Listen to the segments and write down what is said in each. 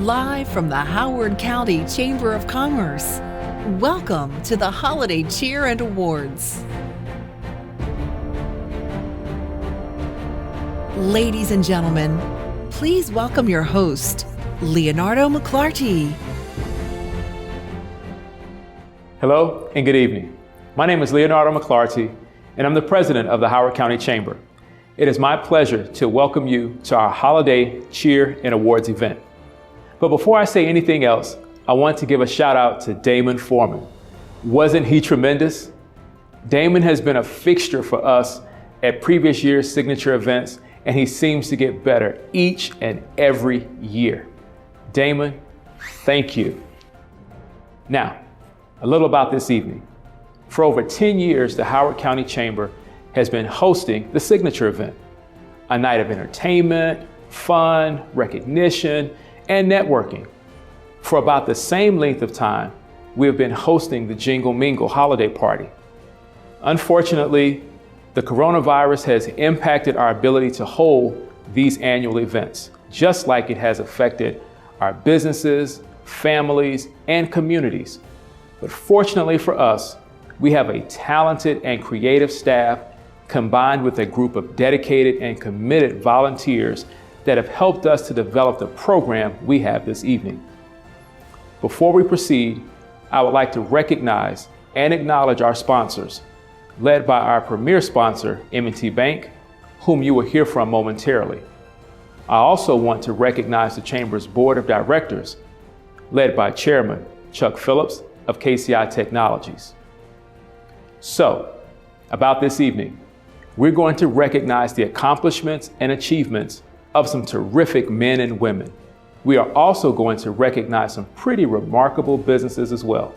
Live from the Howard County Chamber of Commerce, welcome to the Holiday Cheer and Awards. Ladies and gentlemen, please welcome your host, Leonardo McClarty. Hello and good evening. My name is Leonardo McClarty, and I'm the president of the Howard County Chamber. It is my pleasure to welcome you to our Holiday Cheer and Awards event. But before I say anything else, I want to give a shout out to Damon Foreman. Wasn't he tremendous? Damon has been a fixture for us at previous year's signature events, and he seems to get better each and every year. Damon, thank you. Now, a little about this evening. For over 10 years, the Howard County Chamber has been hosting the signature event, a night of entertainment, fun, recognition, and networking. For about the same length of time, we have been hosting the Jingle Mingle holiday party. Unfortunately, the coronavirus has impacted our ability to hold these annual events, just like it has affected our businesses, families, and communities. But fortunately for us, we have a talented and creative staff combined with a group of dedicated and committed volunteers that have helped us to develop the program we have this evening. Before we proceed, I would like to recognize and acknowledge our sponsors, led by our premier sponsor, M&T Bank, whom you will hear from momentarily. I also want to recognize the Chamber's Board of Directors, led by Chairman Chuck Phillips of KCI Technologies. So, about this evening, we're going to recognize the accomplishments and achievements of some terrific men and women. We are also going to recognize some pretty remarkable businesses as well.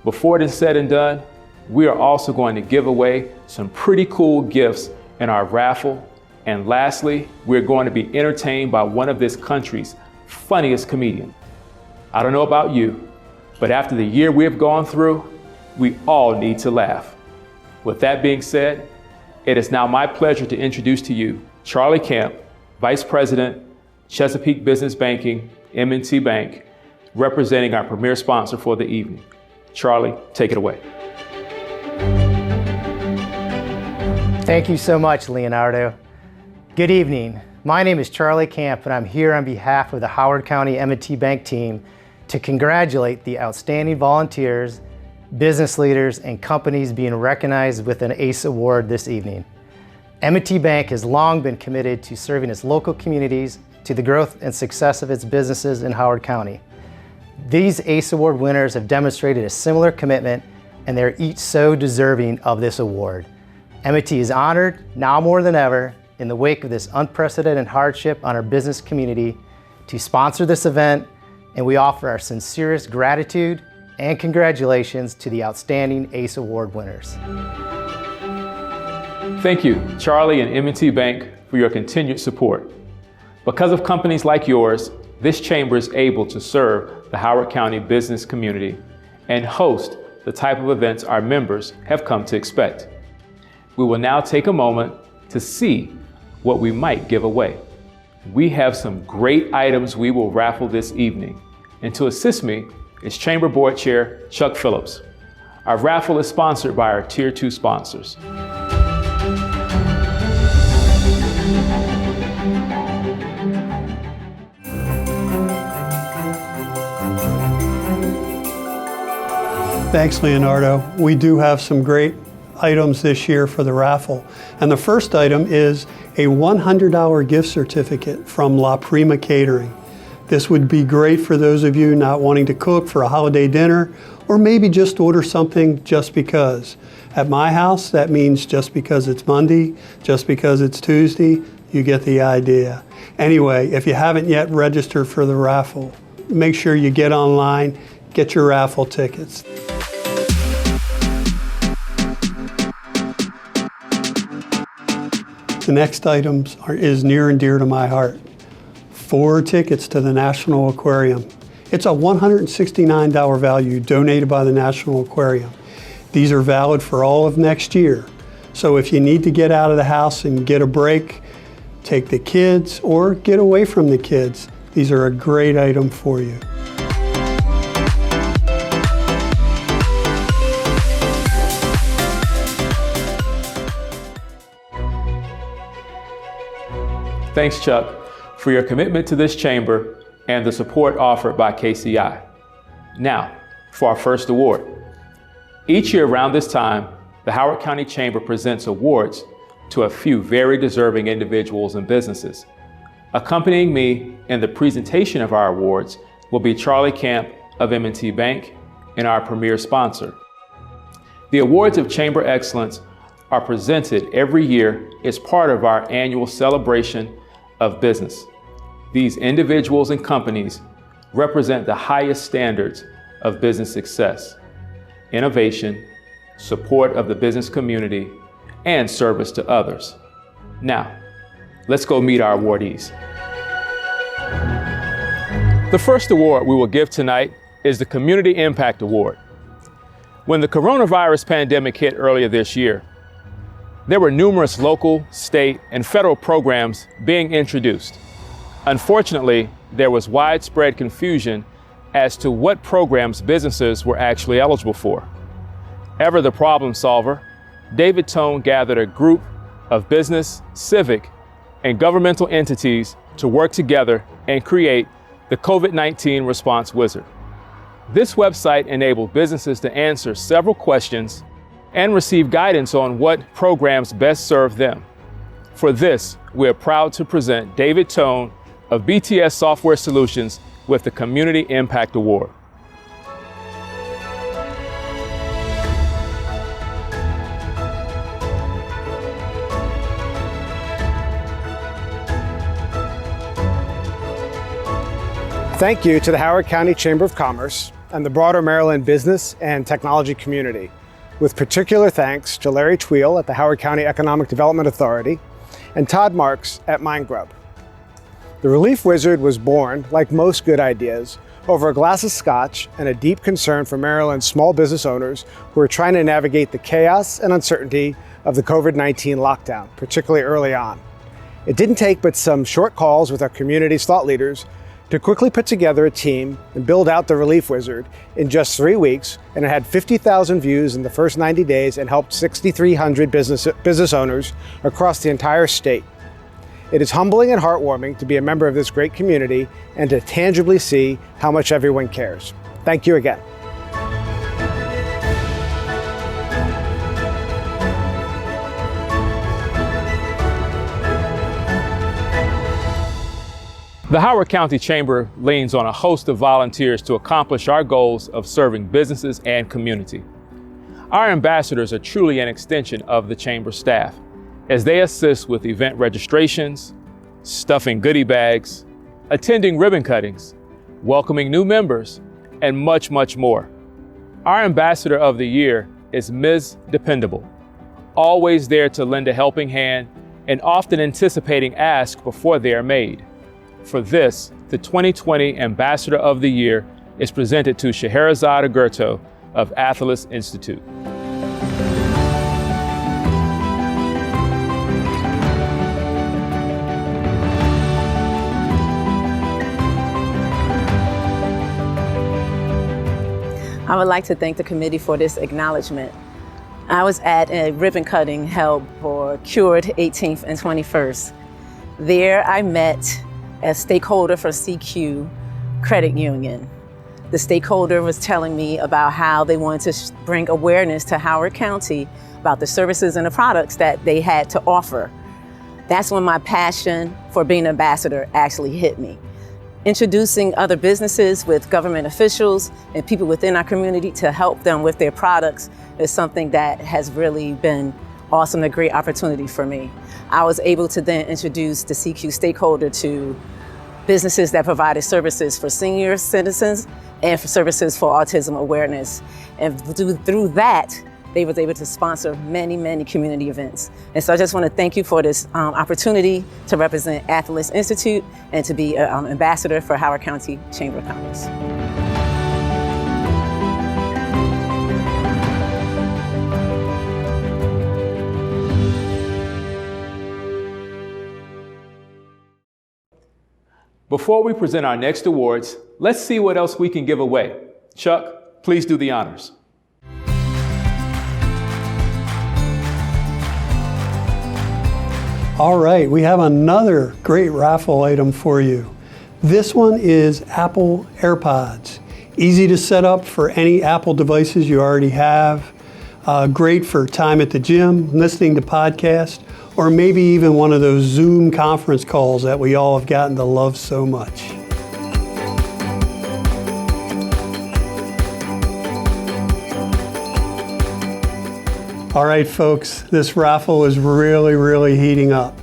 Before it is said and done, we are also going to give away some pretty cool gifts in our raffle. And lastly, we're going to be entertained by one of this country's funniest comedians. I don't know about you, but after the year we have gone through, we all need to laugh. With that being said, it is now my pleasure to introduce to you Charlie Camp, Vice President, Chesapeake Business Banking, M&T Bank, representing our premier sponsor for the evening. Charlie, take it away. Thank you so much, Leonardo. Good evening. My name is Charlie Camp, and I'm here on behalf of the Howard County M&T Bank team to congratulate the outstanding volunteers, business leaders, and companies being recognized with an ACE Award this evening. M&T Bank has long been committed to serving its local communities, to the growth and success of its businesses in Howard County. These ACE Award winners have demonstrated a similar commitment, and they're each so deserving of this award. M&T is honored, now more than ever, in the wake of this unprecedented hardship on our business community, to sponsor this event, and we offer our sincerest gratitude and congratulations to the outstanding ACE Award winners. Thank you, Charlie and M&T Bank, for your continued support. Because of companies like yours, this chamber is able to serve the Howard County business community and host the type of events our members have come to expect. We will now take a moment to see what we might give away. We have some great items we will raffle this evening, and to assist me is Chamber Board Chair Chuck Phillips. Our raffle is sponsored by our Tier 2 sponsors. Thanks, Leonardo. We do have some great items this year for the raffle. And the first item is a $100 gift certificate from La Prima Catering. This would be great for those of you not wanting to cook for a holiday dinner, or maybe just order something just because. At my house, that means just because it's Monday, just because it's Tuesday, you get the idea. Anyway, if you haven't yet registered for the raffle, make sure you get online, get your raffle tickets. The next item is near and dear to my heart. 4 tickets to the National Aquarium. It's a $169 value donated by the National Aquarium. These are valid for all of next year. So if you need to get out of the house and get a break, take the kids or get away from the kids, These are a great item for you. Thanks, Chuck, for your commitment to this chamber and the support offered by KCI. Now, for our first award. Each year around this time, the Howard County Chamber presents awards to a few very deserving individuals and businesses. Accompanying me in the presentation of our awards will be Charlie Camp of M&T Bank and our premier sponsor. The Awards of Chamber Excellence are presented every year as part of our annual celebration of business. These individuals and companies represent the highest standards of business success, innovation, support of the business community, and service to others. Now, let's go meet our awardees. The first award we will give tonight is the Community Impact Award. When the coronavirus pandemic hit earlier this year, there were numerous local, state, and federal programs being introduced. Unfortunately, there was widespread confusion as to what programs businesses were actually eligible for. Ever the problem solver, David Tone gathered a group of business, civic, and governmental entities to work together and create the COVID-19 Response Wizard. This website enabled businesses to answer several questions and receive guidance on what programs best serve them. For this, we are proud to present David Tone of BTS Software Solutions with the Community Impact Award. Thank you to the Howard County Chamber of Commerce and the broader Maryland business and technology community, with particular thanks to Larry Tweel at the Howard County Economic Development Authority and Todd Marks at MindGrub. The Relief Wizard was born, like most good ideas, over a glass of scotch and a deep concern for Maryland's small business owners who are trying to navigate the chaos and uncertainty of the COVID-19 lockdown, particularly early on. It didn't take but some short calls with our community's thought leaders to quickly put together a team and build out the Relief Wizard in just 3 weeks, and it had 50,000 views in the first 90 days and helped 6,300 business owners across the entire state. It is humbling and heartwarming to be a member of this great community and to tangibly see how much everyone cares. Thank you again. The Howard County Chamber leans on a host of volunteers to accomplish our goals of serving businesses and community. Our ambassadors are truly an extension of the Chamber staff, as they assist with event registrations, stuffing goodie bags, attending ribbon cuttings, welcoming new members, and much, much more. Our Ambassador of the Year is Ms. Dependable, always there to lend a helping hand and often anticipating asks before they are made. For this, the 2020 Ambassador of the Year is presented to Scheherazade Agurto of Athalis Institute. I would like to thank the committee for this acknowledgement. I was at a ribbon cutting held for Cured 18th and 21st. There I met a stakeholder for CQ Credit Union. The stakeholder was telling me about how they wanted to bring awareness to Howard County about the services and the products that they had to offer. That's when my passion for being an ambassador actually hit me. Introducing other businesses with government officials and people within our community to help them with their products is something that has really been awesome, a great opportunity for me. I was able to then introduce the CQ stakeholder to businesses that provided services for senior citizens and for services for autism awareness. And through that, they was able to sponsor many, many community events. And so I just want to thank you for this opportunity to represent Athalis Institute and to be an ambassador for Howard County Chamber of Commerce. before we present our next awards, let's see what else we can give away. Chuck, please do the honors. All right, we have another great raffle item for you. This one is Apple AirPods. Easy to set up for any Apple devices you already have. Great for time at the gym, listening to podcasts, or maybe even one of those Zoom conference calls that we all have gotten to love so much. All right, folks, this raffle is really heating up.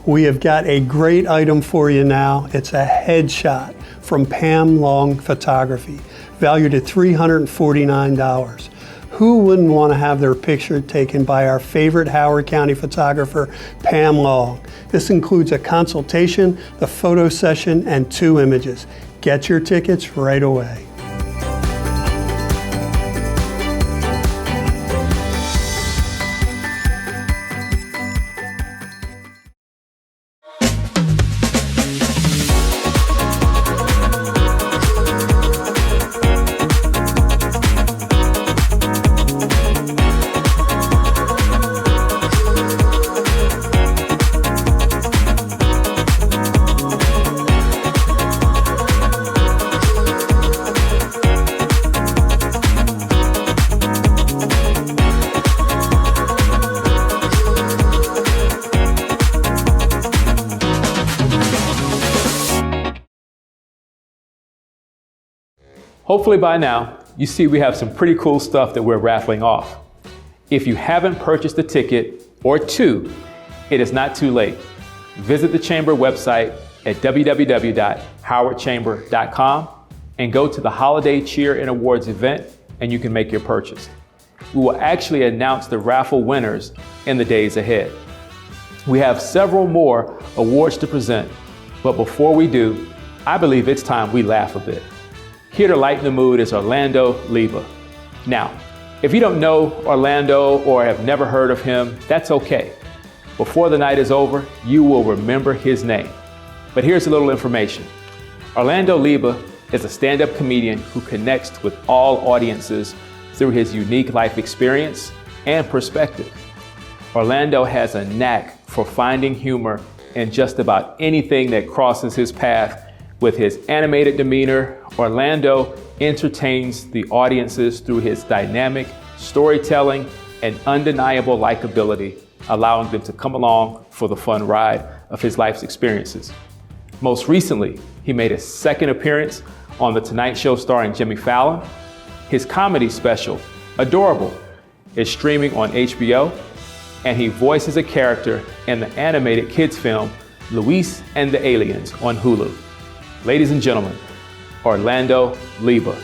We have got a great item for you now. It's a headshot from Pam Long Photography, valued at $349. Who wouldn't want to have their picture taken by our favorite Howard County photographer, Pam Long? This includes a consultation, the photo session, and 2 images. Get your tickets right away. Hopefully by now, you see we have some pretty cool stuff that we're raffling off. If you haven't purchased a ticket or 2, it is not too late. Visit the Chamber website at www.howardchamber.com and go to the Holiday Cheer and Awards event and you can make your purchase. We will actually announce the raffle winners in the days ahead. We have several more awards to present, but before we do, I believe it's time we laugh a bit. Here to lighten the mood is Orlando Leyba. Now, if you don't know Orlando or have never heard of him, that's okay. Before the night is over, you will remember his name. But here's a little information. Orlando Leyba is a stand-up comedian who connects with all audiences through his unique life experience and perspective. Orlando has a knack for finding humor in just about anything that crosses his path. With his animated demeanor, Orlando entertains the audiences through his dynamic storytelling and undeniable likability, allowing them to come along for the fun ride of his life's experiences. Most recently, he made his second appearance on The Tonight Show starring Jimmy Fallon. His comedy special, Adorable, is streaming on HBO, and he voices a character in the animated kids film, Luis and the Aliens on Hulu. Ladies and gentlemen, Orlando Leyba.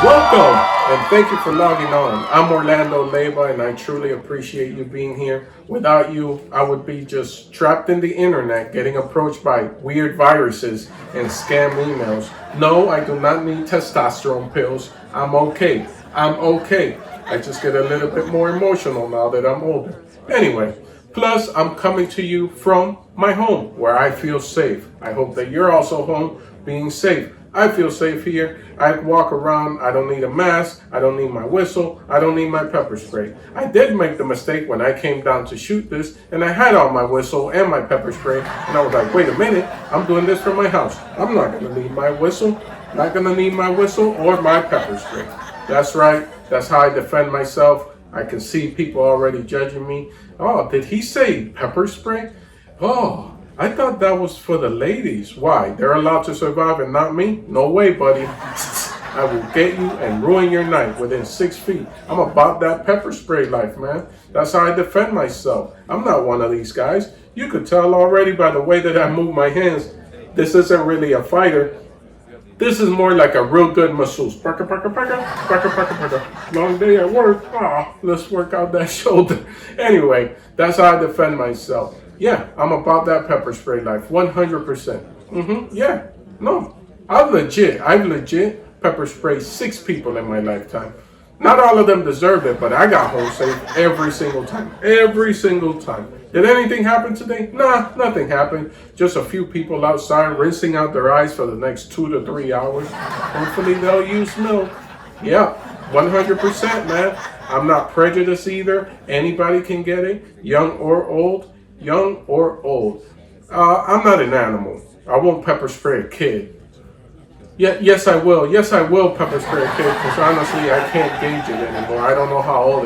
Welcome, and thank you for logging on. I'm Orlando Leyba, and I truly appreciate you being here. Without you, I would be just trapped in the internet, getting approached by weird viruses and scam emails. No, I do not need testosterone pills. I'm okay. I just get a little bit more emotional now that I'm older. Anyway, plus I'm coming to you from my home where I feel safe. I hope that you're also home being safe. I feel safe here. I walk around. I don't need a mask. I don't need my whistle. I don't need my pepper spray. I did make the mistake when I came down to shoot this and I had on my whistle and my pepper spray and I was like, wait a minute, I'm doing this from my house. I'm not going to need my whistle. Not going to need my whistle or my pepper spray. That's right. That's how I defend myself. I can see people already judging me. Oh, did he say pepper spray? Oh, I thought that was for the ladies. Why? They're allowed to survive and not me? No way, buddy. I will get you and ruin your night within 6 feet. I'm about that pepper spray life, man. That's how I defend myself. I'm not one of these guys. You could tell already by the way that I move my hands. This isn't really a fighter. This is more like a real good masseuse. Long day at work. Oh, let's work out that shoulder. Anyway, that's how I defend myself. Yeah, I'm about that pepper spray life, 100%. Yeah, no, I've legit pepper sprayed 6 people in my lifetime. Not all of them deserved it, but I got home safe every single time. Every single time. Did anything happen today? Nah, nothing happened. Just a few people outside rinsing out their eyes for the next 2 to 3 hours. Hopefully they'll use milk. Yeah, 100%, man. I'm not prejudiced either. Anybody can get it, young or old. Young or old. I'm not an animal. I won't pepper spray a kid. Yes, I will. Yes, I will pepper spray a kid because honestly, I can't gauge it anymore. I don't know how old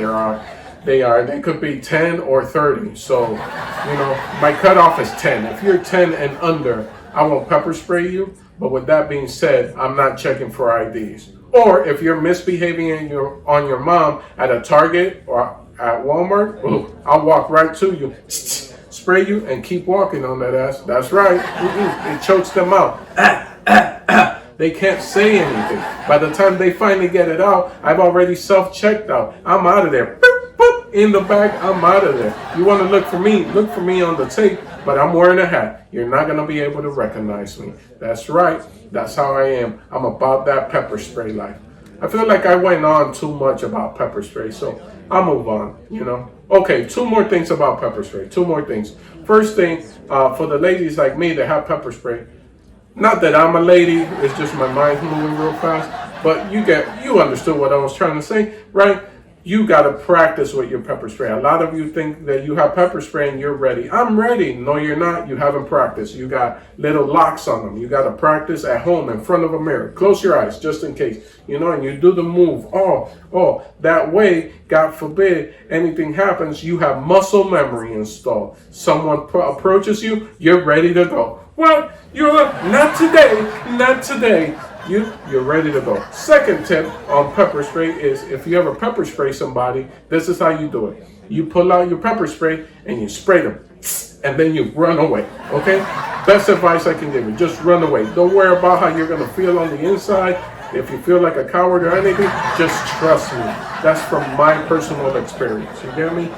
they are. They could be 10 or 30. So, my cutoff is 10. If you're 10 and under, I won't pepper spray you. But with that being said, I'm not checking for IDs. Or if you're misbehaving on your mom at a Target or at Walmart, I'll walk right to you, spray you, and keep walking on that ass. That's right. It chokes them out. They can't say anything. By the time they finally get it out, I've already self-checked out. I'm out of there. Boop, boop, in the bag, I'm out of there. You want to look for me on the tape, but I'm wearing a hat. You're not going to be able to recognize me. That's right. That's how I am. I'm about that pepper spray life. I feel like I went on too much about pepper spray, so I'll move on, Okay, 2 more things about pepper spray. 2 more things. First thing, for the ladies like me that have pepper spray, not that I'm a lady, it's just my mind's moving real fast, but you understood what I was trying to say, right? You got to practice with your pepper spray. A lot of you think that you have pepper spray and you're ready. I'm ready. No, you're not. You haven't practiced. You got little locks on them. You got to practice at home in front of a mirror. Close your eyes just in case, and you do the move. Oh, that way, God forbid, anything happens, you have muscle memory installed. Someone approaches you, you're ready to go. Well, not today. You're ready to go. Second tip on pepper spray is if you ever pepper spray somebody, this is how you do it. You pull out your pepper spray and you spray them, and then you run away, okay? Best advice I can give you, just run away. Don't worry about how you're gonna feel on the inside. If you feel like a coward or anything, just trust me. That's from my personal experience, you get me?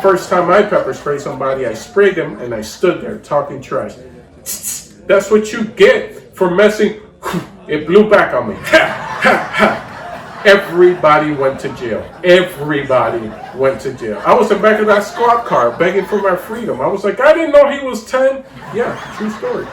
First time I pepper sprayed somebody, I sprayed them and I stood there talking trash. That's what you get for messing. It blew back on me. Everybody went to jail. Everybody went to jail. I was in the back of that squad car begging for my freedom. I was like, I didn't know he was 10. Yeah, true story.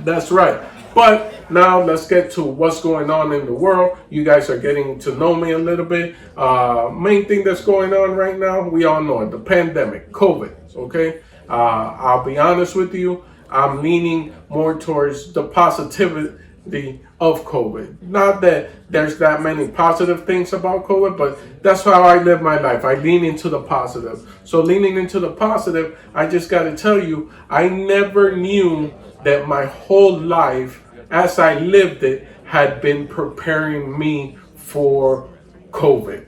That's right. But now let's get to what's going on in the world. You guys are getting to know me a little bit. Main thing that's going on right now, we all know it, the pandemic, COVID, okay? I'll be honest with you. I'm leaning more towards the positivity of COVID. Not that there's that many positive things about COVID, but that's how I live my life. I lean into the positive. So leaning into the positive, I just got to tell you, I never knew that my whole life, as I lived it, had been preparing me for COVID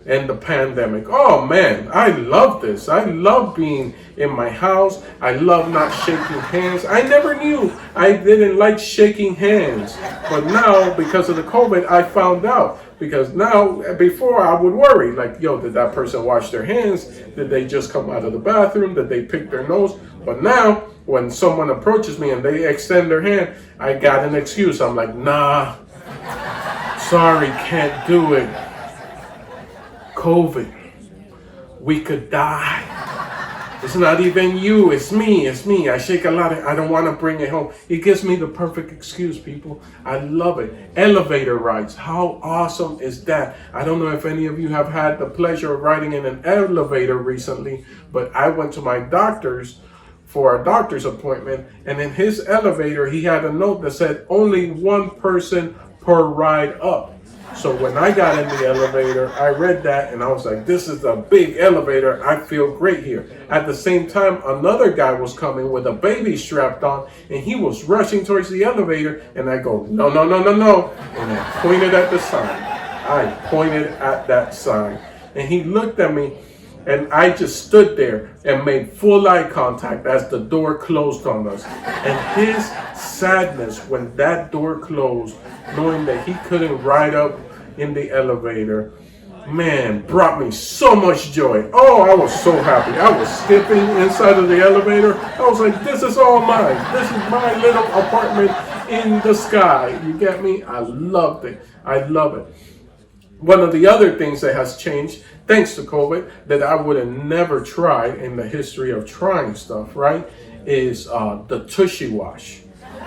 and the pandemic. Oh man, I love this. I love being in my house. I love not shaking hands. I never knew I didn't like shaking hands. But now, because of the COVID, I found out. Because now, before I would worry, like, yo, did that person wash their hands? Did they just come out of the bathroom? Did they pick their nose? But now, when someone approaches me and they extend their hand, I got an excuse. I'm like, nah, sorry, can't do it. COVID, we could die. It's not even you, it's me. I shake a lot I don't want to bring it home. It gives me the perfect excuse, people. I love it. Elevator rides, how awesome is that? I don't know if any of you have had the pleasure of riding in an elevator recently, but I went to my doctor's for a doctor's appointment, and in his elevator, he had a note that said only 1 person per ride up. So when I got in the elevator, I read that and I was like, this is a big elevator. I feel great here. At the same time, another guy was coming with a baby strapped on and he was rushing towards the elevator. And I go, no. And I pointed at the sign. And he looked at me and I just stood there and made full eye contact as the door closed on us. And his sadness when that door closed, knowing that he couldn't ride up in the elevator, man, brought me so much joy. Oh, I was so happy. I was skipping inside of the elevator. I was like, this is all mine. This is my little apartment in the sky. You get me? I loved it. I love it. One of the other things that has changed, thanks to COVID, that I would have never tried in the history of trying stuff, right, is the Tushy Wash.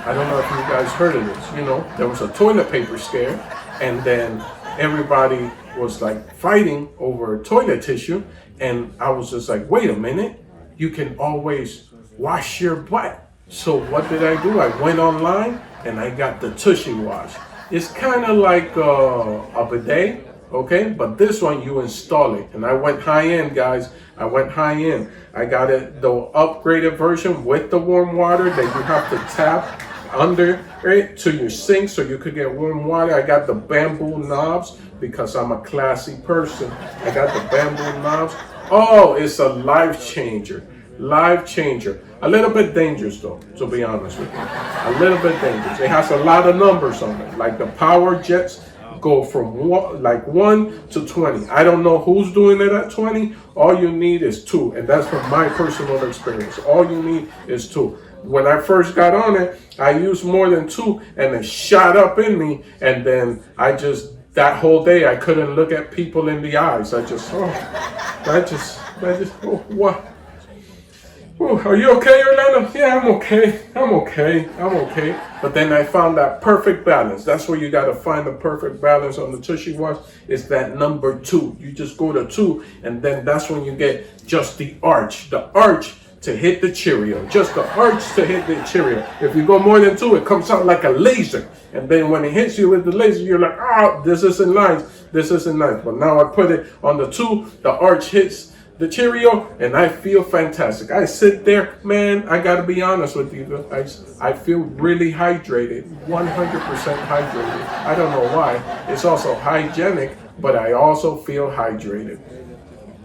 I don't know if you guys heard of this. You know, there was a toilet paper scare, and then everybody was like fighting over toilet tissue, and I was just like, wait a minute, you can always wash your butt. So what did I do? I went online and I got the Tushy Wash. It's kind of like a bidet, okay? But this one, you install it. And I went high-end, guys. I went high-end. I got it, the upgraded version with the warm water that you have to tap under it to your sink so you could get warm water. I got the bamboo knobs because I'm a classy person. I got the bamboo knobs. Oh, it's a life changer. Life changer. A little bit dangerous though, to be honest with you. A little bit dangerous. It has a lot of numbers on it. Like the power jets go from 1 to 20. I don't know who's doing it at 20. All you need is 2. And that's from my personal experience. All you need is 2. When I first got on it, I used more than 2 and it shot up in me. And then that whole day, I couldn't look at people in the eyes. What? Ooh, are you okay, Orlando? Yeah, I'm okay. But then I found that perfect balance. That's where you got to find the perfect balance on the Tushy Wash. It's that number 2. You just go to 2, and then that's when you get just the arch. The arch to hit the Cheerio. Just the arch to hit the Cheerio. If you go more than 2, it comes out like a laser. And then when it hits you with the laser, you're like, this isn't nice. This isn't nice. But now I put it on the 2, the arch hits the Cheerio, and I feel fantastic. I sit there, man, I gotta be honest with you. I feel really hydrated, 100% hydrated. I don't know why. It's also hygienic, but I also feel hydrated.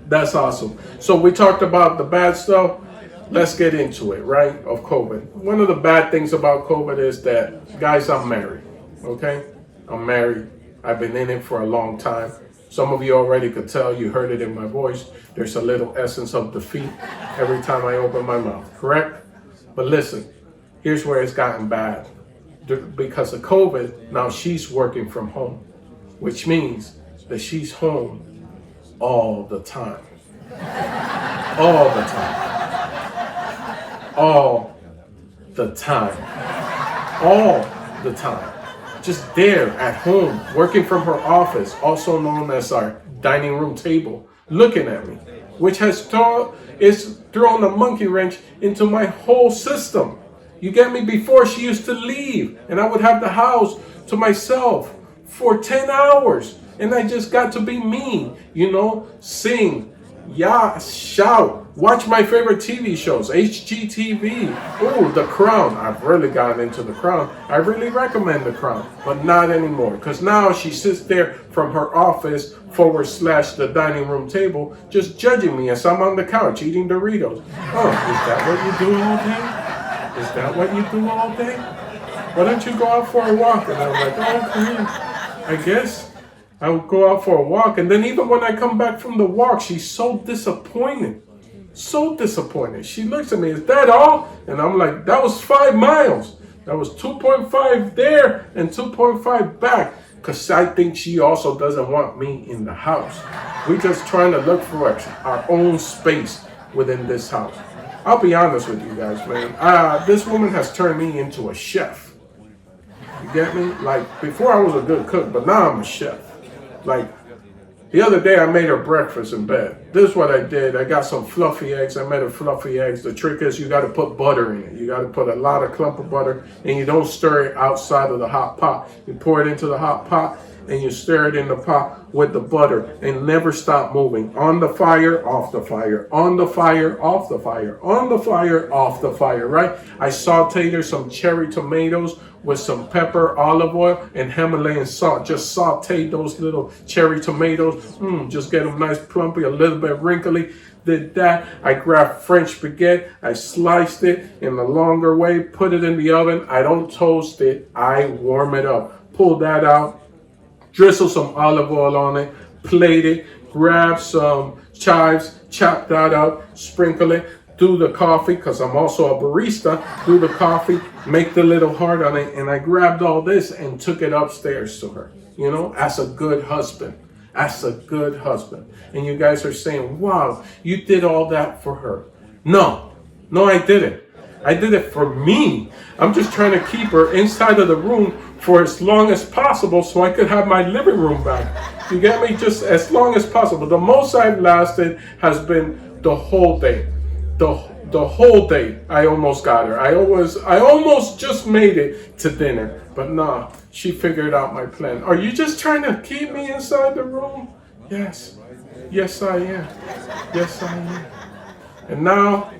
That's awesome. So we talked about the bad stuff. Let's get into it, right, of COVID. One of the bad things about COVID is that, guys, I'm married, okay? I'm married. I've been in it for a long time. Some of you already could tell, you heard it in my voice. There's a little essence of defeat every time I open my mouth, correct? But listen, here's where it's gotten bad. Because of COVID, now she's working from home, which means that she's home all the time. All the time. All the time. All the time. Just there at home, working from her office, also known as our dining room table, looking at me, which has thrown a monkey wrench into my whole system. You get me? Before, she used to leave, and I would have the house to myself for 10 hours, and I just got to be me, sing, shout, watch my favorite TV shows, HGTV. Oh, The Crown. I've really gotten into The Crown. I really recommend The Crown, but not anymore. Because now she sits there from her office / the dining room table, just judging me as I'm on the couch eating Doritos. Oh, is that what you do all day? Is that what you do all day? Why don't you go out for a walk? And I'm like, okay, I guess I would go out for a walk. And then even when I come back from the walk, she's so disappointed. So disappointed. She looks at me, is that all? And I'm like, that was 5 miles. That was 2.5 there and 2.5 back. Because I think she also doesn't want me in the house. We're just trying to look for our own space within this house. I'll be honest with you guys, man. This woman has turned me into a chef. You get me? Like, before I was a good cook, but now I'm a chef. Like, the other day I made her breakfast in bed. This is what I did. I got some fluffy eggs. I made her fluffy eggs. The trick is you got to put butter in it. You got to put a lot of clump of butter, and you don't stir it outside of the hot pot. You pour it into the hot pot, and you stir it in the pot with the butter, and never stop moving. On the fire, off the fire. On the fire, off the fire. On the fire, off the fire, right? I sauteed her some cherry tomatoes with some pepper, olive oil, and Himalayan salt. Just saute those little cherry tomatoes. Just get them nice plumpy, a little bit wrinkly. Did that. I grabbed French baguette. I sliced it in the longer way, put it in the oven. I don't toast it. I warm it up. Pull that out. Drizzle some olive oil on it. Plate it. Grab some chives. Chop that up. Sprinkle it. Do the coffee, because I'm also a barista, do the coffee, make the little heart on it, and I grabbed all this and took it upstairs to her, as a good husband. as a good husband. And you guys are saying, wow, you did all that for her. No, I didn't. I did it for me. I'm just trying to keep her inside of the room for as long as possible so I could have my living room back. You get me? Just as long as possible. The most I've lasted has been the whole day. The whole day I almost got her. I almost just made it to dinner. But nah, she figured out my plan. Are you just trying to keep me inside the room? Yes. Yes, I am. Yes, I am. And now,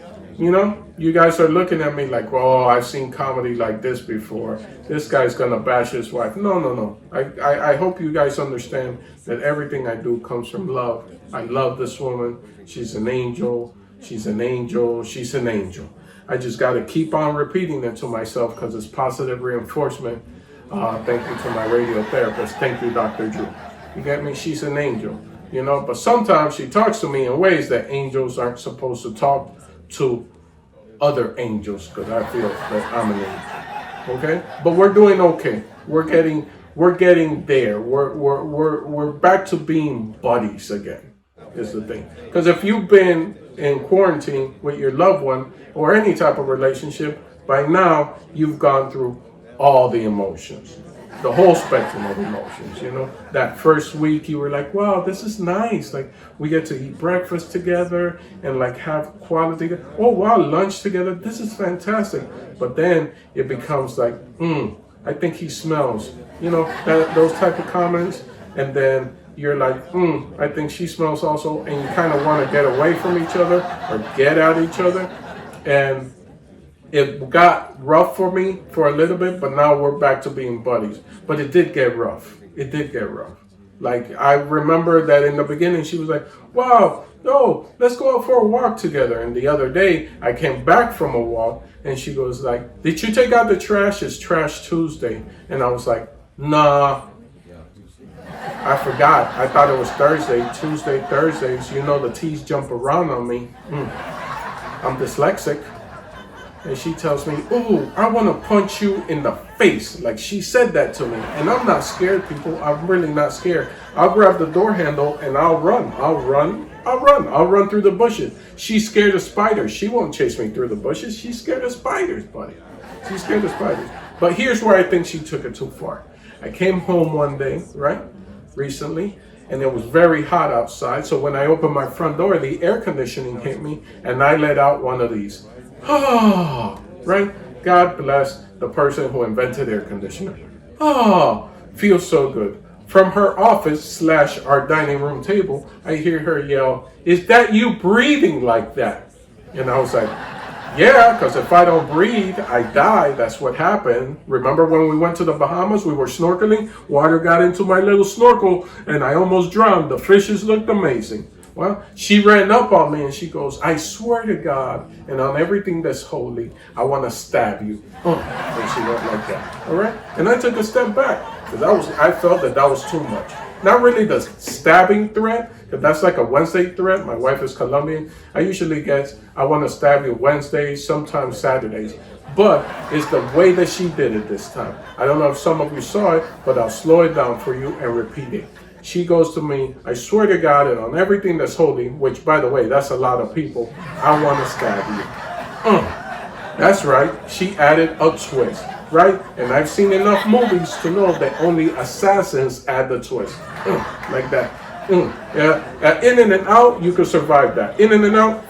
you guys are looking at me like, oh, I've seen comedy like this before. This guy's gonna bash his wife. No. I hope you guys understand that everything I do comes from love. I love this woman. She's an angel. She's an angel. She's an angel. I just gotta keep on repeating it to myself because it's positive reinforcement. Thank you to my radio therapist. Thank you, Dr. Drew. You get me? She's an angel. But sometimes she talks to me in ways that angels aren't supposed to talk to other angels, because I feel that I'm an angel. Okay? But we're doing okay. We're getting there. We're back to being buddies again, is the thing. Because if you've been in quarantine with your loved one or any type of relationship, by now you've gone through all the emotions. The whole spectrum of emotions, That first week you were like, wow, this is nice. Like, we get to eat breakfast together and like have quality. Oh, wow, lunch together. This is fantastic. But then it becomes like, I think he smells. Those type of comments. And then you're like, I think she smells also. And you kind of want to get away from each other or get at each other. And it got rough for me for a little bit, but now we're back to being buddies. But it did get rough. Like, I remember that in the beginning, she was like, wow, no, let's go out for a walk together. And the other day, I came back from a walk, and she goes like, did you take out the trash? It's Trash Tuesday. And I was like, nah, I forgot. I thought it was Thursday, Tuesday, Thursdays. The T's jump around on me. I'm dyslexic. And she tells me, ooh, I want to punch you in the face. Like, she said that to me. And I'm not scared, people. I'm really not scared. I'll grab the door handle and I'll run. I'll run through the bushes. She's scared of spiders. She won't chase me through the bushes. She's scared of spiders, buddy. She's scared of spiders. But here's where I think she took it too far. I came home one day, right, recently, and it was very hot outside. So when I opened my front door, the air conditioning hit me, and I let out one of these. Right? God bless the person who invented air conditioner. Feels so good. From her office / our dining room table, I hear her yell, is that you breathing like that? And I was like, yeah, because if I don't breathe, I die. That's what happened. Remember when we went to the Bahamas, we were snorkeling, water got into my little snorkel, and I almost drowned. The fishes looked amazing. Well, she ran up on me and she goes, I swear to God, and on everything that's holy, I want to stab you. And she went like that. All right? And I took a step back because I felt that was too much. Not really the stabbing threat, because that's like a Wednesday threat. My wife is Colombian. I usually get, I want to stab you Wednesdays, sometimes Saturdays. But it's the way that she did it this time. I don't know if some of you saw it, but I'll slow it down for you and repeat it. She goes to me, I swear to God, and on everything that's holy, which, by the way, that's a lot of people, I want to stab you. That's right. She added a twist, right? And I've seen enough movies to know that only assassins add the twist. Like that. Yeah. In and out, you can survive that. In and out,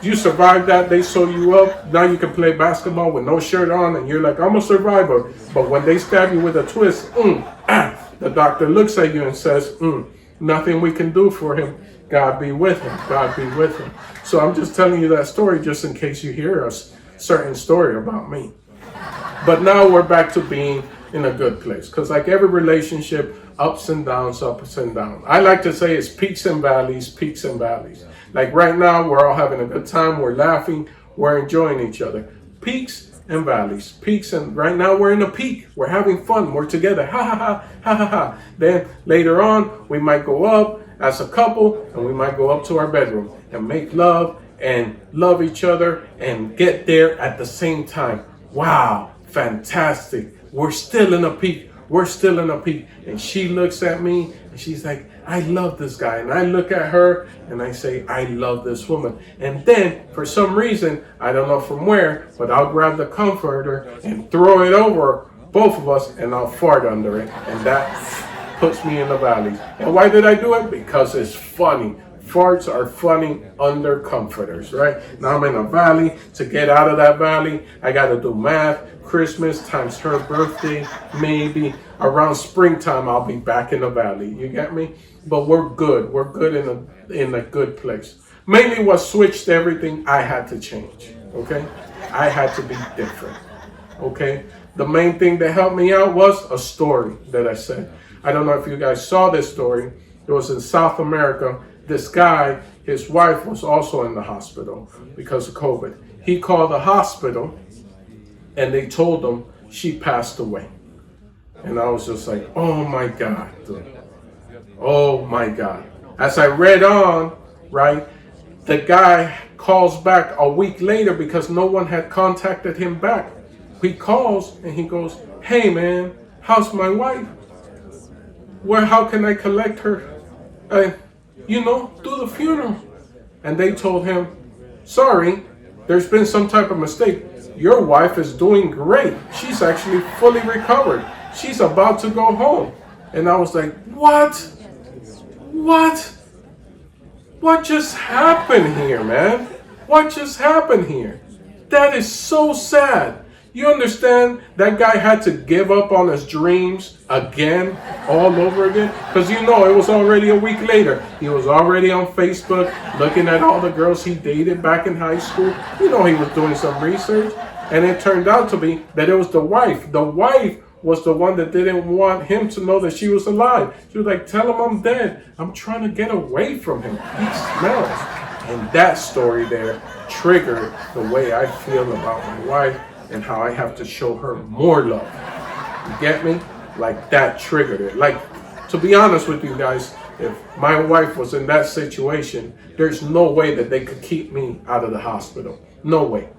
you survive that. They sew you up. Now you can play basketball with no shirt on, and you're like, I'm a survivor. But when they stab you with a twist, the doctor looks at you and says, nothing we can do for him. God be with him. God be with him. So I'm just telling you that story just in case you hear a certain story about me. But now we're back to being in a good place. Because like every relationship, ups and downs, ups and downs. I like to say it's peaks and valleys, peaks and valleys. Like right now, we're all having a good time. We're laughing. We're enjoying each other. Peaks and valleys, peaks, and right now we're in a peak. We're having fun. We're together. Ha ha ha, ha ha ha. Then later on, we might go up as a couple, and we might go up to our bedroom and make love and love each other and get there at the same time. Wow, fantastic. We're still in a peak we're still in a peak. And she looks at me and she's like, I love this guy. And I look at her and I say, I love this woman. And then for some reason, I don't know from where, but I'll grab the comforter and throw it over both of us and I'll fart under it. And that puts me in the valley. And why did I do it? Because it's funny. Farts are funny under comforters, right? Now I'm in a valley. To get out of that valley, I got to do math. Christmas times her birthday, maybe around springtime, I'll be back in the valley. You get me? But we're good. We're good in a good place. Mainly what switched everything, I had to change, okay? I had to be different, okay? The main thing that helped me out was a story that I said. I don't know if you guys saw this story. It was in South America. This guy, his wife was also in the hospital because of COVID. He called the hospital and they told him she passed away. And I was just like, oh my God, dude. Oh my God. As I read on, right, the guy calls back a week later because no one had contacted him back. He calls and he goes, hey man, how's my wife? How can I collect her? Do the funeral. And they told him, sorry, there's been some type of mistake. Your wife is doing great. She's actually fully recovered. She's about to go home. And I was like, what? What just happened here, man? What just happened here? That is so sad. You understand that guy had to give up on his dreams again, all over again? Because it was already a week later. He was already on Facebook looking at all the girls he dated back in high school. He was doing some research. And it turned out to be that it was the wife. The wife was the one that didn't want him to know that she was alive. She was like, tell him I'm dead. I'm trying to get away from him. He smells. And that story there triggered the way I feel about my wife and how I have to show her more love. You get me? Like that triggered it. Like, to be honest with you guys, if my wife was in that situation, there's no way that they could keep me out of the hospital. No way.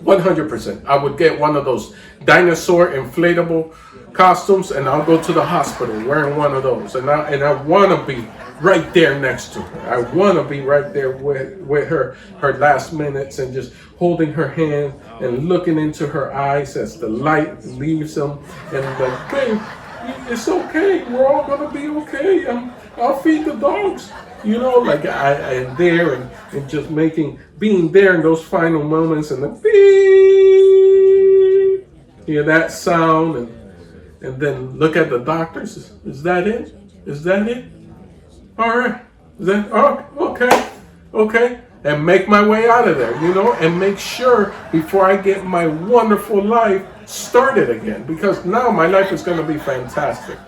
100%. I would get one of those dinosaur inflatable costumes and I'll go to the hospital wearing one of those. And I want to be right there next to her. I want to be right there with her last minutes and just holding her hand and looking into her eyes as the light leaves them. And like, babe, it's okay. We're all going to be okay. I'll feed the dogs. Like I am there and just being there in those final moments and the beep, hear that sound and then look at the doctors. Is that it? Is that it? All right. Okay. And make my way out of there, and make sure before I get my wonderful life started again, because now my life is going to be fantastic.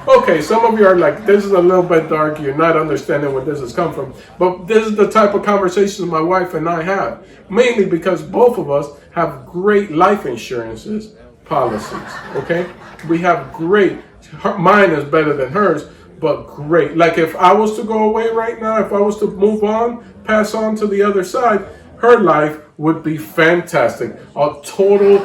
Okay, some of you are like, this is a little bit dark. You're not understanding where this has come from. But this is the type of conversations my wife and I have, mainly because both of us have great life insurances policies, okay? We have great, mine is better than hers, but great. Like if I was to go away right now, if I was to move on, pass on to the other side, her life would be fantastic. A total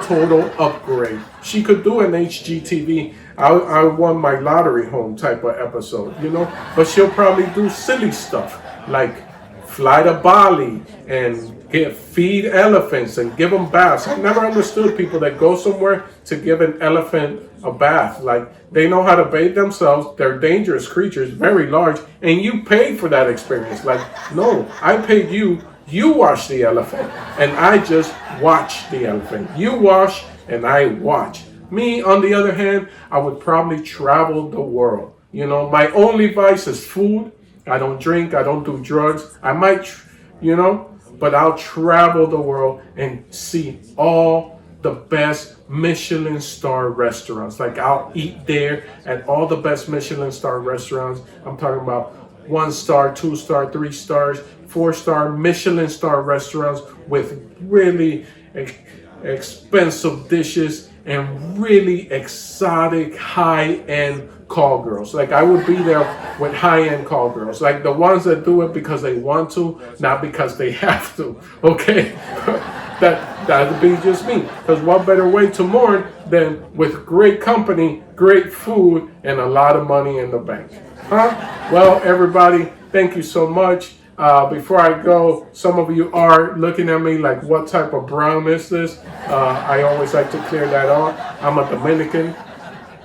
upgrade. She could do an HGTV. I won my lottery home type of episode, but she'll probably do silly stuff like fly to Bali and feed elephants and give them baths. I never understood people that go somewhere to give an elephant a bath. Like, they know how to bathe themselves. They're dangerous creatures, very large, and you paid for that experience. Like, no, I paid you. You wash the elephant, and I just watch the elephant. You wash, and I watch. Me, on the other hand, I would probably travel the world. My only vice is food. I don't drink. I don't do drugs. I might, but I'll travel the world and see all the best Michelin star restaurants. Like, I'll eat there at all the best Michelin star restaurants. I'm talking about 1 star, 2 star, 3 stars, 4 star Michelin star restaurants with really expensive dishes and really exotic high-end call girls. Like, I would be there with high-end call girls, like the ones that do it because they want to, not because they have to, okay? that'd be just me. Because what better way to mourn than with great company, great food, and a lot of money in the bank? Huh? Well, everybody, thank you so much. Before I go, some of you are looking at me like, what type of brown is this? I always like to clear that off. I'm a Dominican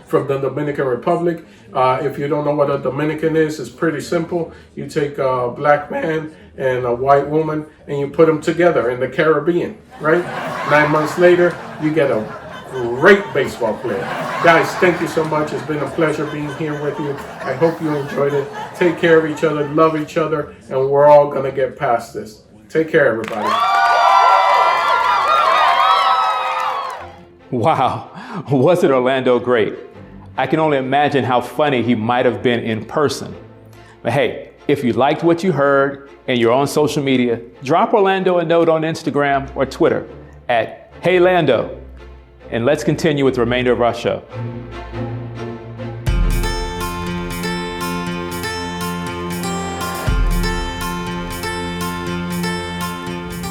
from the Dominican Republic. If you don't know what a Dominican is, it's pretty simple. You take a black man and a white woman and you put them together in the Caribbean, right? 9 months later, you get a great baseball player. Guys, thank you so much. It's been a pleasure being here with you. I hope you enjoyed it. Take care of each other, love each other, and we're all going to get past this. Take care, everybody. Wow, wasn't Orlando great? I can only imagine how funny he might have been in person. But hey, if you liked what you heard and you're on social media, drop Orlando a note on Instagram or Twitter at HeyLando. And let's continue with the remainder of our show.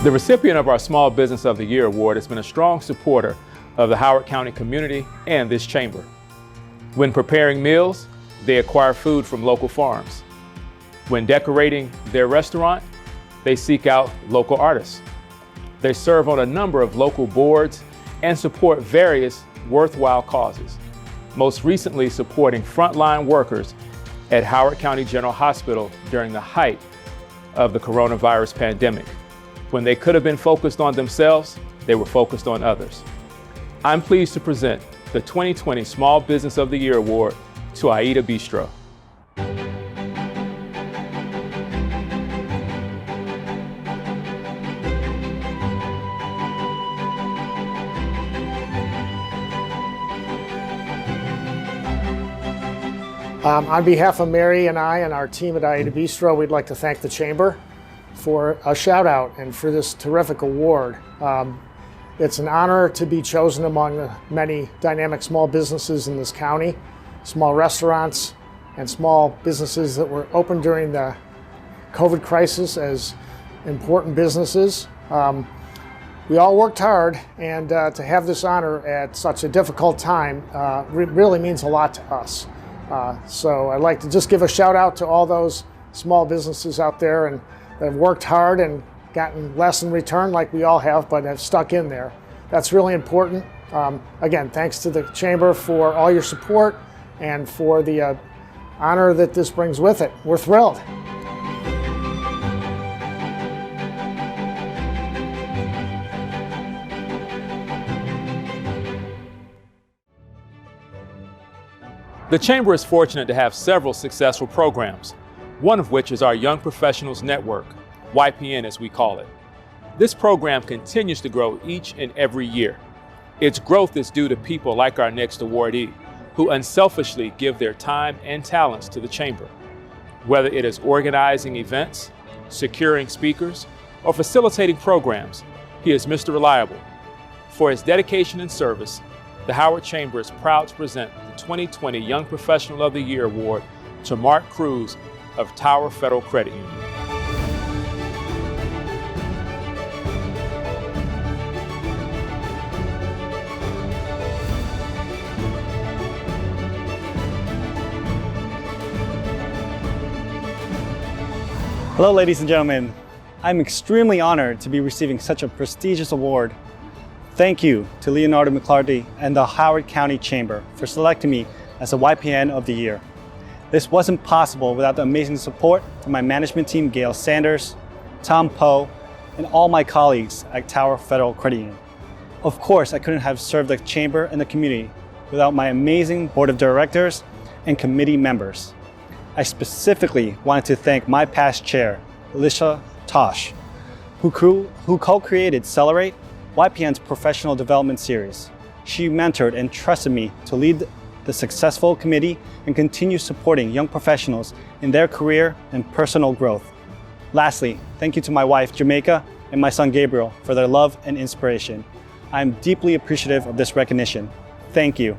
The recipient of our Small Business of the Year award has been a strong supporter of the Howard County community and this chamber. When preparing meals, they acquire food from local farms. When decorating their restaurant, they seek out local artists. They serve on a number of local boards and support various worthwhile causes, most recently supporting frontline workers at Howard County General Hospital during the height of the coronavirus pandemic. When they could have been focused on themselves, they were focused on others. I'm pleased to present the 2020 Small Business of the Year Award to Aida Bistro. On behalf of Mary and I and our team at Aida Bistro, we'd like to thank the Chamber for a shout out and for this terrific award. It's an honor to be chosen among the many dynamic small businesses in this county, small restaurants and small businesses that were open during the COVID crisis as important businesses. We all worked hard, and to have this honor at such a difficult time really means a lot to us. So I'd like to just give a shout out to all those small businesses out there and that have worked hard and gotten less in return like we all have, but have stuck in there. That's really important. Again, thanks to the Chamber for all your support and for the honor that this brings with it. We're thrilled. The Chamber is fortunate to have several successful programs, one of which is our Young Professionals Network, YPN as we call it. This program continues to grow each and every year. Its growth is due to people like our next awardee, who unselfishly give their time and talents to the Chamber. Whether it is organizing events, securing speakers, or facilitating programs, he is Mr. Reliable. For his dedication and service, the Howard Chamber is proud to present the 2020 Young Professional of the Year Award to Mark Cruz of Tower Federal Credit Union. Hello, ladies and gentlemen. I'm extremely honored to be receiving such a prestigious award. Thank you to Leonardo McClarty and the Howard County Chamber for selecting me as the YPN of the Year. This wasn't possible without the amazing support from my management team, Gail Sanders, Tom Poe, and all my colleagues at Tower Federal Credit Union. Of course, I couldn't have served the Chamber and the community without my amazing board of directors and committee members. I specifically wanted to thank my past chair, Alicia Tosh, who co-created Celerate, YPN's professional development series. She mentored and trusted me to lead the successful committee and continue supporting young professionals in their career and personal growth. Lastly, thank you to my wife, Jamaica, and my son, Gabriel, for their love and inspiration. I am deeply appreciative of this recognition. Thank you.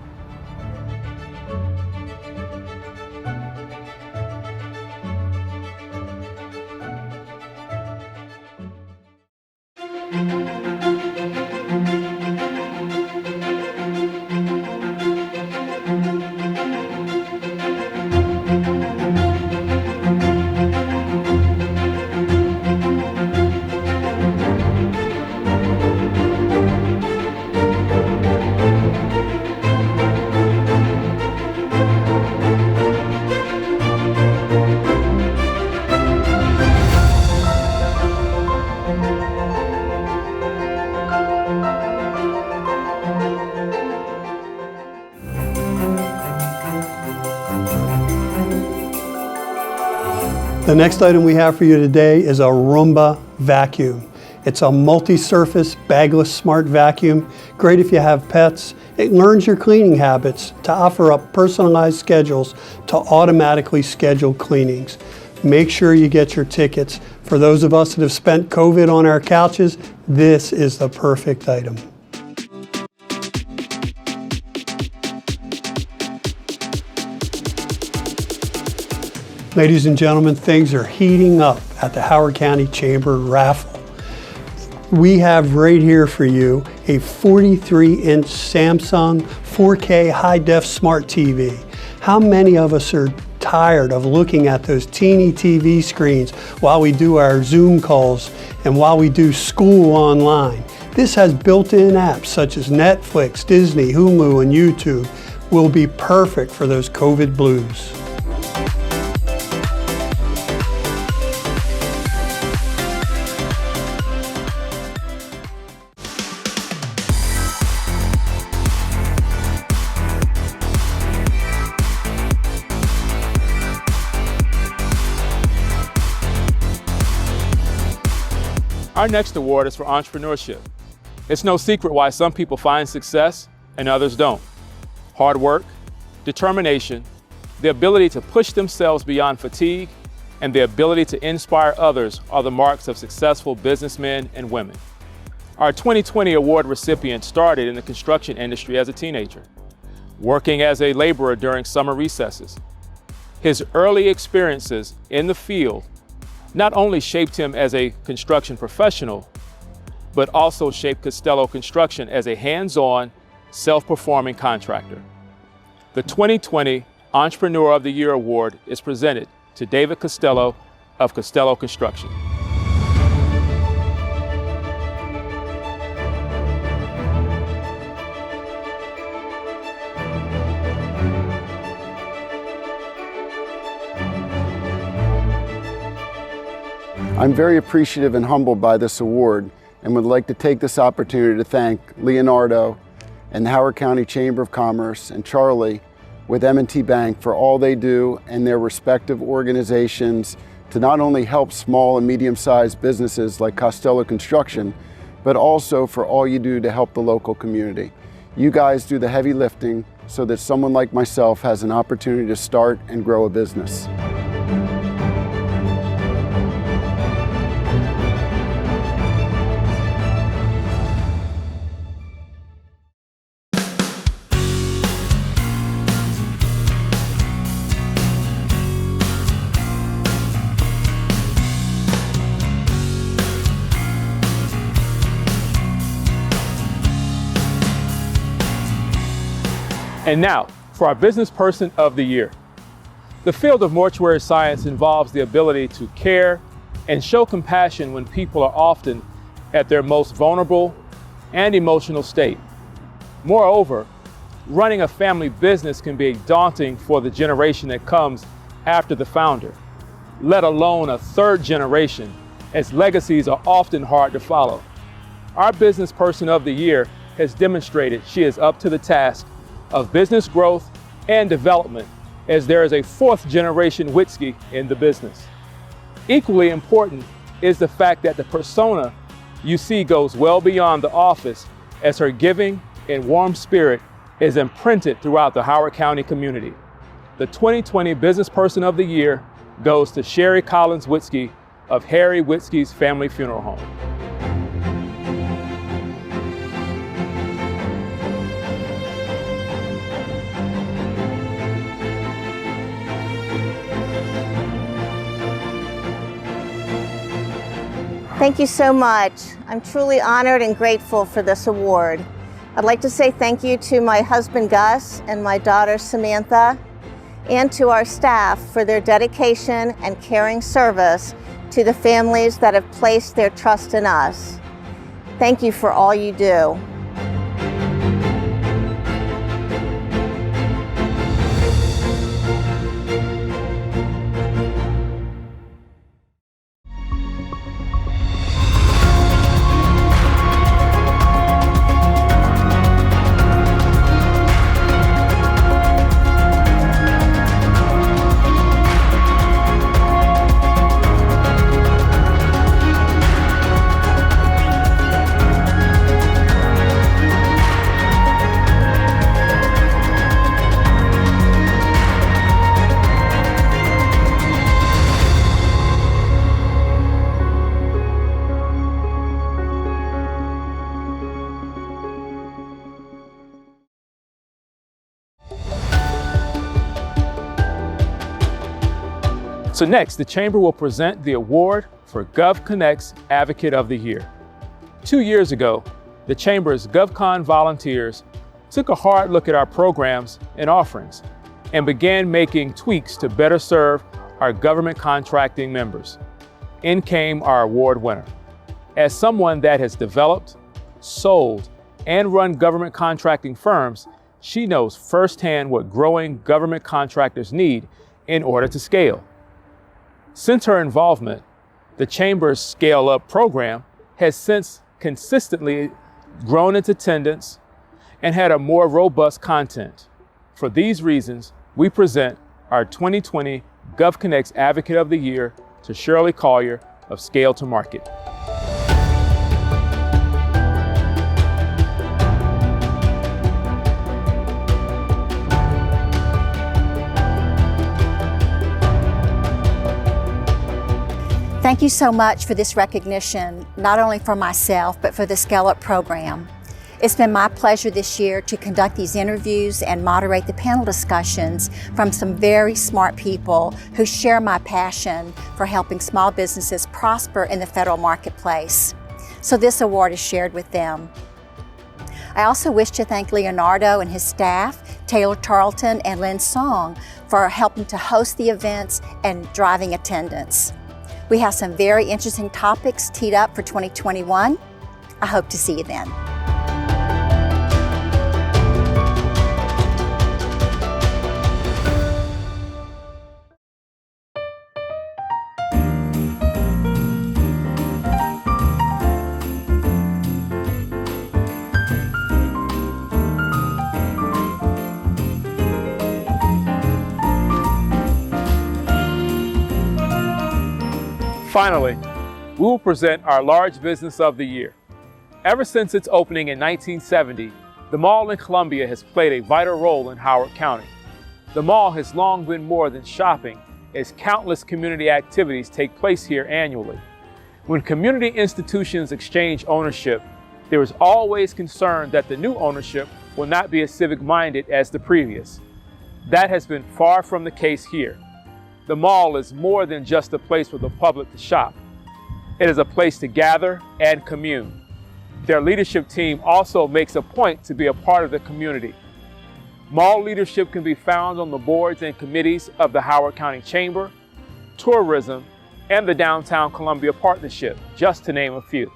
The next item we have for you today is a Roomba vacuum. It's a multi-surface, bagless smart vacuum. Great if you have pets. It learns your cleaning habits to offer up personalized schedules to automatically schedule cleanings. Make sure you get your tickets. For those of us that have spent COVID on our couches, this is the perfect item. Ladies and gentlemen, things are heating up at the Howard County Chamber raffle. We have right here for you a 43-inch Samsung 4K high-def smart TV. How many of us are tired of looking at those teeny TV screens while we do our Zoom calls and while we do school online? This has built-in apps such as Netflix, Disney, Hulu, and YouTube. Will be perfect for those COVID blues. Our next award is for entrepreneurship. It's no secret why some people find success and others don't. Hard work, determination, the ability to push themselves beyond fatigue, and the ability to inspire others are the marks of successful businessmen and women. Our 2020 award recipient started in the construction industry as a teenager, working as a laborer during summer recesses. His early experiences in the field not only shaped him as a construction professional, but also shaped Costello Construction as a hands-on, self-performing contractor. The 2020 Entrepreneur of the Year Award is presented to David Costello of Costello Construction. I'm very appreciative and humbled by this award and would like to take this opportunity to thank Leonardo and the Howard County Chamber of Commerce and Charlie with M&T Bank for all they do and their respective organizations to not only help small and medium-sized businesses like Costello Construction, but also for all you do to help the local community. You guys do the heavy lifting so that someone like myself has an opportunity to start and grow a business. And now, for our Business Person of the Year. The field of mortuary science involves the ability to care and show compassion when people are often at their most vulnerable and emotional state. Moreover, running a family business can be daunting for the generation that comes after the founder, let alone a third generation, as legacies are often hard to follow. Our Business Person of the Year has demonstrated she is up to the task of business growth and development, as there is a fourth generation Witzke in the business. Equally important is the fact that the persona you see goes well beyond the office, as her giving and warm spirit is imprinted throughout the Howard County community. The 2020 Business Person of the Year goes to Sherry Collins Witzke of Harry Witzke's Family Funeral Home. Thank you so much. I'm truly honored and grateful for this award. I'd like to say thank you to my husband Gus and my daughter Samantha, and to our staff for their dedication and caring service to the families that have placed their trust in us. Thank you for all you do. So next, the Chamber will present the award for GovConnect's Advocate of the Year. 2 years ago, the Chamber's GovCon volunteers took a hard look at our programs and offerings and began making tweaks to better serve our government contracting members. In came our award winner. As someone that has developed, sold, and run government contracting firms, she knows firsthand what growing government contractors need in order to scale. Since her involvement, the Chamber's Scale Up program has since consistently grown its attendance and had a more robust content. For these reasons, we present our 2020 GovConnect's Advocate of the Year to Shirley Collier of Scale to Market. Thank you so much for this recognition, not only for myself, but for the Scale Up program. It's been my pleasure this year to conduct these interviews and moderate the panel discussions from some very smart people who share my passion for helping small businesses prosper in the federal marketplace. So this award is shared with them. I also wish to thank Leonardo and his staff, Taylor Tarleton and Lynn Song, for helping to host the events and driving attendance. We have some very interesting topics teed up for 2021. I hope to see you then. Finally, we will present our Large Business of the Year. Ever since its opening in 1970, the mall in Columbia has played a vital role in Howard County. The mall has long been more than shopping, as countless community activities take place here annually. When community institutions exchange ownership, there is always concern that the new ownership will not be as civic-minded as the previous. That has been far from the case here. The mall is more than just a place for the public to shop. It is a place to gather and commune. Their leadership team also makes a point to be a part of the community. Mall leadership can be found on the boards and committees of the Howard County Chamber, Tourism, and the Downtown Columbia Partnership, just to name a few.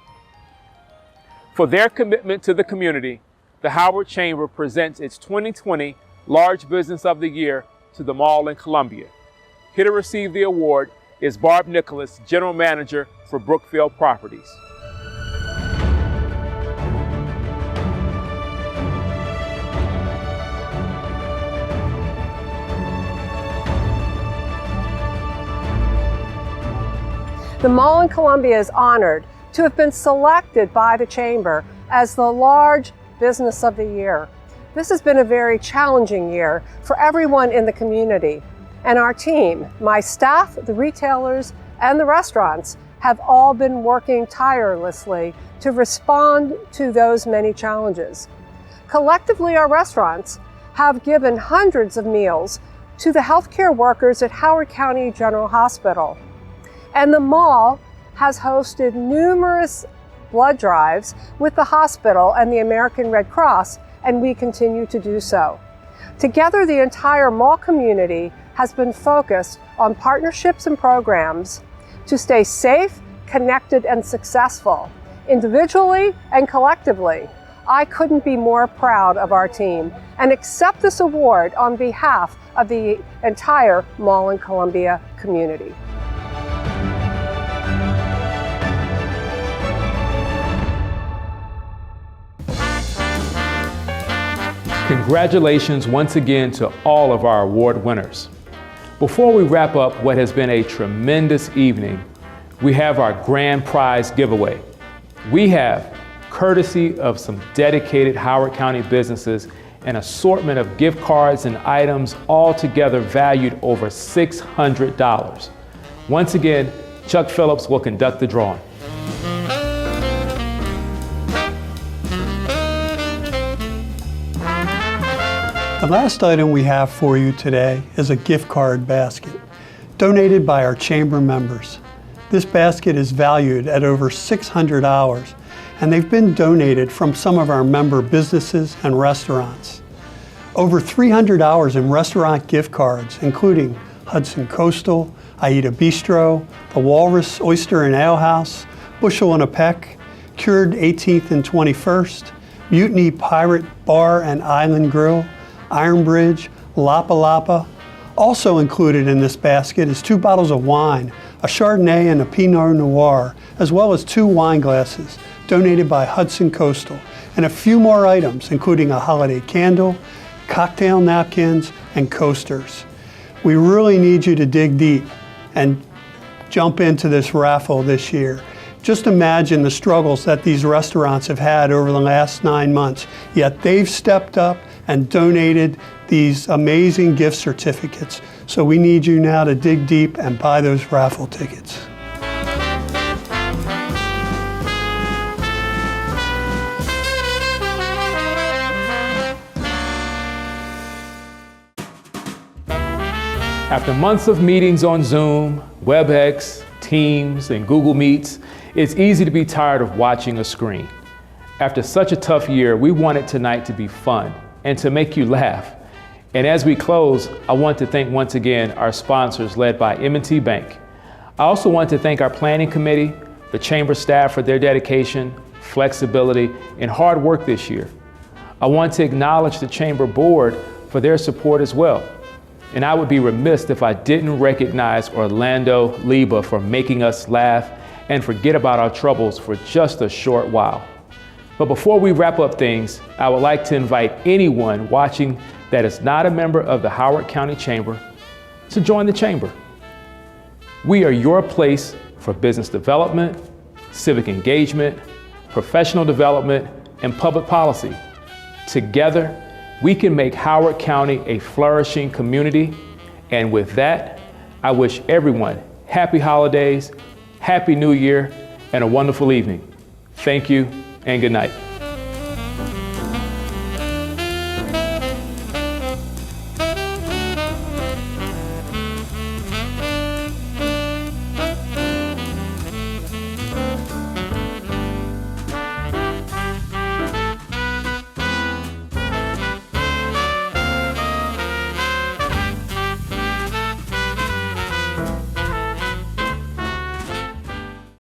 For their commitment to the community, the Howard Chamber presents its 2020 Large Business of the Year to the mall in Columbia. Here to receive the award is Barb Nicholas, General Manager for Brookfield Properties. The Mall in Columbia is honored to have been selected by the Chamber as the Large Business of the Year. This has been a very challenging year for everyone in the community. And our team, my staff, the retailers, and the restaurants have all been working tirelessly to respond to those many challenges. Collectively, our restaurants have given hundreds of meals to the healthcare workers at Howard County General Hospital. And the mall has hosted numerous blood drives with the hospital and the American Red Cross, and we continue to do so. Together, the entire mall community has been focused on partnerships and programs to stay safe, connected, and successful, individually and collectively. I couldn't be more proud of our team and accept this award on behalf of the entire Mall in Columbia community. Congratulations once again to all of our award winners. Before we wrap up what has been a tremendous evening, we have our grand prize giveaway. We have, courtesy of some dedicated Howard County businesses, an assortment of gift cards and items altogether valued over $600. Once again, Chuck Phillips will conduct the drawing. The last item we have for you today is a gift card basket. donated by our chamber members. This basket is valued at over $600, and they've been donated from some of our member businesses and restaurants. Over $300 in restaurant gift cards, including Hudson Coastal, Aida Bistro, the Walrus Oyster and Ale House, Bushel and a Peck, Cured 18th and 21st, Mutiny Pirate Bar and Island Grill, Iron Bridge, Lapa Lapa. Also included in this basket is 2 bottles of wine, a Chardonnay and a Pinot Noir, as well as 2 wine glasses donated by Hudson Coastal, and a few more items, including a holiday candle, cocktail napkins, and coasters. We really need you to dig deep and jump into this raffle this year. Just imagine the struggles that these restaurants have had over the last 9 months, yet they've stepped up and donated these amazing gift certificates. So we need you now to dig deep and buy those raffle tickets. After months of meetings on Zoom, WebEx, Teams, and Google Meets, it's easy to be tired of watching a screen. After such a tough year, we wanted tonight to be fun and to make you laugh. And as we close, I want to thank once again our sponsors led by M&T Bank. I also want to thank our planning committee, the chamber staff for their dedication, flexibility, and hard work this year. I want to acknowledge the chamber board for their support as well. And I would be remiss if I didn't recognize Orlando Leba for making us laugh and forget about our troubles for just a short while. But before we wrap up things, I would like to invite anyone watching that is not a member of the Howard County Chamber to join the chamber. We are your place for business development, civic engagement, professional development, and public policy. Together, we can make Howard County a flourishing community. And with that, I wish everyone happy holidays, happy New Year, and a wonderful evening. Thank you and good night.